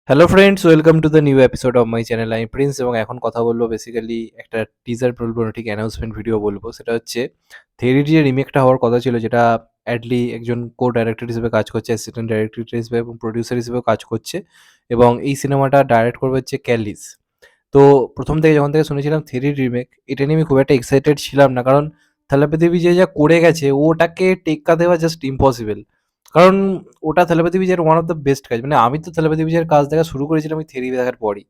Hello friends, welcome to the new episode of my channel. আমি Prince এবং এখন কথা বলবো বেসিক্যালি একটা টিজার বলবো না, ঠিক অ্যানাউন্সমেন্ট ভিডিও বলবো। সেটা হচ্ছে থেরির যে রিমেকটা হওয়ার কথা ছিল, যেটা অ্যাডলি একজন কো ডাইরেক্টর হিসেবে কাজ করছে, অ্যাসিস্ট্যান্ট ডাইরেক্টর হিসেবে এবং প্রডিউসার হিসেবেও কাজ করছে, এবং এই সিনেমাটা ডাইরেক্ট করবে হচ্ছে ক্যালিস। তো প্রথম থেকে যখন থেকে শুনেছিলাম থেরির রিমেক, এটা নিয়ে আমি খুব একটা এক্সাইটেড ছিলাম না, কারণ থালাপতি বিজয় যা করে গেছে ওটাকে টেক্কা দেওয়া জাস্ট ইম্পসিবল। কারণ ওটা থালাপতি বিজয়ের ওয়ান অফ দ্য বেস্ট কাজ। মানে আমি তো থালাপতি বিজয়ের কাজ দেখা শুরু করেছিলাম ওই থেরি দেখার পরই।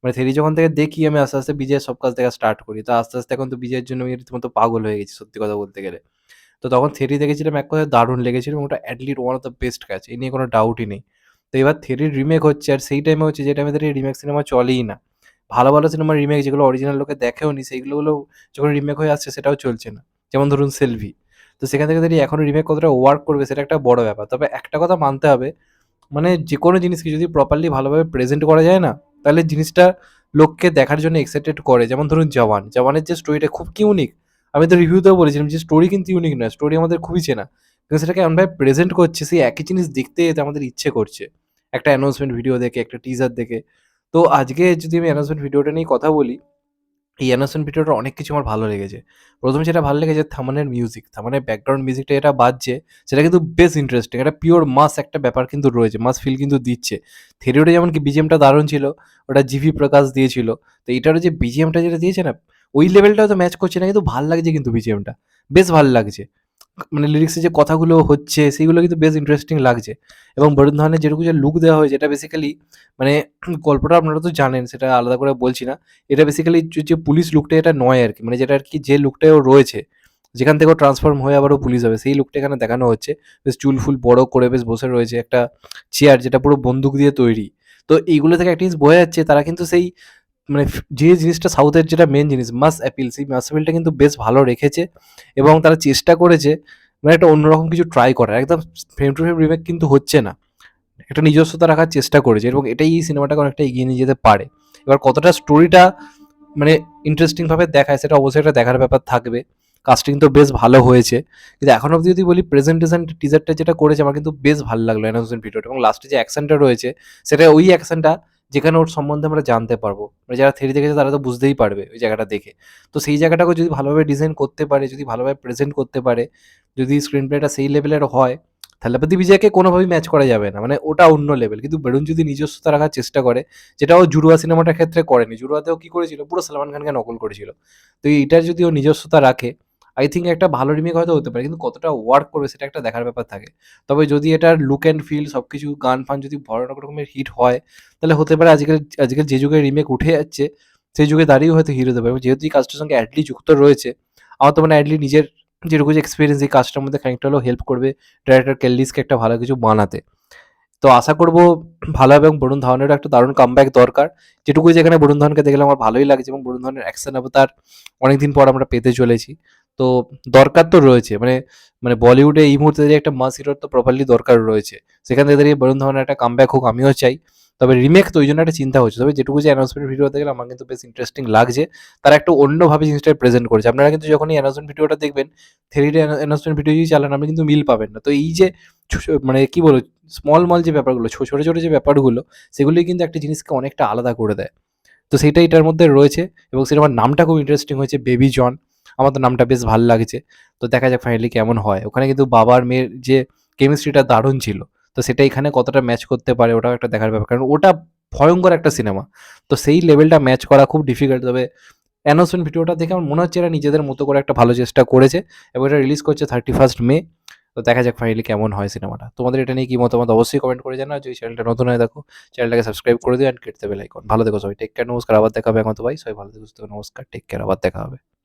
মানে থেরি যখন থেকে দেখি আমি আস্তে আস্তে বিজয়ের সব কাজ দেখা স্টার্ট করি। তো আস্তে আস্তে এখন তো বিজয়ের জন্য আমি রীতিমতো পাগল হয়ে গেছি, সত্যি কথা বলতে গেলে। তো তখন থেরি দেখেছিলাম, এক কথায় দারুণ লেগেছিল এবং ওটা at least one of the best কাজ, এই নিয়ে কোনো ডাউটই নেই। তো এবার থেরির রিমেক হচ্ছে, আর সেই টাইমে হচ্ছে যে টাইমে থেরি রিমেক সিনেমা চলেই না। ভালো, ভালো সিনেমার রিমেক যেগুলো অরিজিনাল লোকে দেখেও নি, সেইগুলো যখন রিমেক হয়ে আসছে সেটাও চলছে না। যেমন ধরুন 'সেলভি'। তো সেখান থেকে দাঁড়িয়ে এখনো রিমেক কতটা ওয়ার্ক করবে সেটা একটা বড় ব্যাপার। তবে একটা কথা মানতে হবে, মানে যেকোনো জিনিসকে যদি প্রপারলি ভালোভাবে প্রেজেন্ট করা যায় না, তাহলে জিনিসটা লোককে দেখার জন্য এক্সাইটেড করে। যেমন ধরুন 'জওয়ান'। 'জওয়ানের' যে স্টোরিটা খুব ইউনিক। আমি তো রিভিউতেও বলেছিলাম যে স্টোরি কিন্তু ইউনিক নয়, স্টোরি আমাদের খুবই চেনা। কিন্তু সেটাকে এমনভাবে প্রেজেন্ট করছে, সেই একই জিনিস দেখতে যেতে আমাদের ইচ্ছে করছে। একটা অ্যানাউন্সমেন্ট ভিডিও দেখে, একটা টিজার দেখে। তো আজকে যদি আমি অ্যানাউন্সমেন্ট ভিডিওটা নিয়ে কথা বলি, এই অ্যানাউন্সমেন্ট ভিডিওটার অনেক কিছু আমার ভালো লেগেছে। ১ম যেটা ভালো লেগেছে থামানের মিউজিক। থামানের ব্যাকগ্রাউন্ড মিউজিকটা যেটা বাজছে, সেটা কিন্তু বেশ ইন্টারেস্টিং। একটা পিওর মাস একটা ব্যাপার কিন্তু রয়েছে। মাস ফিল কিন্তু দিচ্ছে। থেরিওটা যেমন কি বিজিএমটা দারুণ ছিল, ওটা জিভি প্রকাশ দিয়েছিল। তো এটারও যে বিজিএমটা যেটা দিয়েছে না, ওই লেভেলটা হয়তো ম্যাচ করছে না, কিন্তু ভাল লাগছে কিন্তু বিজিএমটা। বেশ ভাল লাগছে। মানে লিরিক্সে যে কথাগুলো হচ্ছে সেগুলো কিন্তু বেশ ইন্টারেস্টিং লাগছে। এবং বরুণ ধাওয়ানের যেটুকু যে লুক দেওয়া হয়েছে, এটা বেসিক্যালি মানে গল্পটা আপনারা তো জানেন, সেটা আলাদা করে বলছি না। এটা বেসিক্যালি যে পুলিশ লুকটা এটা নয় আরকি। মানে যেটা আরকি যে লুকটায় ও রয়েছে, যেখান থেকে ও ট্রান্সফর্ম হয়ে আবার ও পুলিশ হবে, সেই লুকটা এখানে দেখানো হচ্ছে। বেশ চুল-ফুল বড় করে বেশ বসে রয়েছে একটা চেয়ার, যেটা পুরো বন্দুক দিয়ে তৈরি। তো এইগুলো থেকে একটা জিনিস বোঝা যাচ্ছে তারা কিন্তু সেই মানে যে জিনিসটা সাউথের যেটা মেইন জিনিস মাস অ্যাপিল, সেই মাস অ্যাপিলটা কিন্তু বেশ ভালো রেখেছে। এবং তারা চেষ্টা করেছে মানে একটা অন্যরকম কিছু ট্রাই করার। একদম ফ্রেম টু ফ্রেম রিমেক কিন্তু হচ্ছে না। একটা নিজস্বতা রাখার চেষ্টা করেছে এবং এটাই এই সিনেমাটাকে অনেকটা এগিয়ে নিয়ে যেতে পারে। এবার কতটা স্টোরিটা মানে ইন্টারেস্টিং ভাবে দেখায় সেটা অবশ্যই একটা দেখার ব্যাপার থাকবে। কাস্টিং তো বেশ ভালো হয়েছে। কিন্তু এখন অব্দি যদি বলি, প্রেজেন্টেশন টিজারটা যেটা করেছে আমার কিন্তু বেশ ভালো লাগলো অ্যানাউন্সমেন্ট ভিডিওটা, এবং লাস্টে যে অ্যাকশনটা রয়েছে সেটা ওই অ্যাকশনটা যেখানে ওর সম্বন্ধে আমরা জানতে পারবো। মানে যারা থ্রি দেখেছে তারা তো বুঝতেই পারবে ওই জায়গাটা দেখে। তো সেই জায়গাটাকে যদি ভালোভাবে ডিজাইন করতে পারে, যদি ভালোভাবে প্রেজেন্ট করতে পারে, যদি স্ক্রিন প্লেটা সেই লেভেলের হয়, থালাপতি বিজয়কে কোনোভাবেই ম্যাচ করা যাবে না। মানে ওটা অন্য লেভেল। কিন্তু বরুণ যদি নিজস্বতা রাখার চেষ্টা করে, যেটা ও জুড়ওয়া সিনেমাটার ক্ষেত্রে করেনি। জুড়ওয়াতেও কি করেছিল? পুরো সালমান খানকে নকল করেছিল। তো এইটার যদি ও নিজস্বতা রাখে, আই থিংক একটা ভালো রিমেক হয়তো হতে পারে। কিন্তু কতটা ওয়ার্ক করবে সেটা একটা দেখার ব্যাপার থাকে। তবে যদি এটার লুক অ্যান্ড ফিল সবকিছু গান-ফান যদি ভয়ানক রকমের হিট হয়, তাহলে হতে পারে আজকের যে যুগে রিমেক উঠে যাচ্ছে, সেই যুগে দাঁড়িয়েও হয়তো হিট হতে পারে। এবং যেহেতু এই কাজটার সঙ্গে অ্যাডলি যুক্ত রয়েছে, আমার তো মনে হয় অ্যাডলি নিজের যেটুকু যে এক্সপেরিয়েন্স এই কাজটার মধ্যে খানিকটা হলেও হেল্প করবে ডাইরেক্টর কেল্লিসকে একটা ভালো কিছু বানাতে। তো আশা করব ভালো হবে, এবং বরুণ ধাওয়ানেরও একটা দারুণ কামব্যাক দরকার। যেটুকুই যেখানে বরুণ ধাওয়ানকে দেখলে আমার ভালোই লাগছে, এবং বরুণ ধাওয়ানের অ্যাকশন অবতার অনেকদিন পর আমরা পেতে চলেছি। তো দরকার তো রয়েছে। মানে মানে বলিউডে এই মুহূর্তে দাঁড়িয়ে একটা মাস হিরোর তো প্রপারলি দরকার রয়েছে। সেখান থেকে দাঁড়িয়ে বরুণ ধাওয়ানের একটা কামব্যাক হোক আমিও চাই। তবে রিমেক তো ওইজন্য একটা চিন্তা হচ্ছে। তবে যেটুকু যে অ্যানাউন্সমেন্ট ভিডিওতে গেলে আমার কিন্তু বেশ ইন্টারেস্টিং লাগছে। তারা একটু অন্যভাবে জিনিসটা প্রেজেন্ট করেছে। আপনারা কিন্তু যখনই অ্যানাউন্সমেন্ট ভিডিওটা দেখবেন, 3D অ্যানাউন্সমেন্ট ভিডিও যদি চালান আপনি কিন্তু মিল পাবেন না। তো এই যে মানে কি বলবো, স্মল যে ব্যাপারগুলো, ছোট যে ব্যাপারগুলো, সেগুলোই কিন্তু একটা জিনিসকে অনেকটা আলাদা করে দেয়। তো সেইটাই এটার মধ্যে রয়েছে, এবং সিনেমার নামটা খুব ইন্টারেস্টিং হয়েছে, 'বেবি জন'। আমার তো নামটা বেশ ভাল লাগছে। তো দেখা যাক ফাইনালি কেমন হয়। ওখানে কিন্তু বাবা আর মেয়ের যে কেমিস্ট্রিটা দারুণ ছিল। তো সেটা এখানে কতটা ম্যাচ করতে পারে ওটাও একটা দেখার ব্যাপার। কারণ ওটা ভয়ংকর একটা সিনেমা। তো সেই লেভেলটা ম্যাচ করা খুব ডিফিকাল্ট। তবে অ্যানাউন্সমেন্ট ভিডিওটা দেখে আমার মনে হচ্ছে এরা নিজেদের মতো করে একটা ভালো চেষ্টা করেছে, এবং এটা রিলিজ করছে 31st মে। তো দেখা যাক ফাইনালি কেমন হয় সিনেমাটা। তোমাদের এটা নিয়ে কি মতামত অবশ্যই কমেন্ট করে জানাও। যদি চ্যানেলটা নতুন হয়ে থাকো, চ্যানেলটাকে সাবস্ক্রাইব করে দিও, and hit the bell icon. ভালো থেকো সবাই। টেক কেয়ার, নমস্কার। আবার দেখা হবে একমাত্র ভাই। সবাই ভালো থেকো, সুস্থ থেকো। নমস্কার। Take care. আবার দেখা হবে।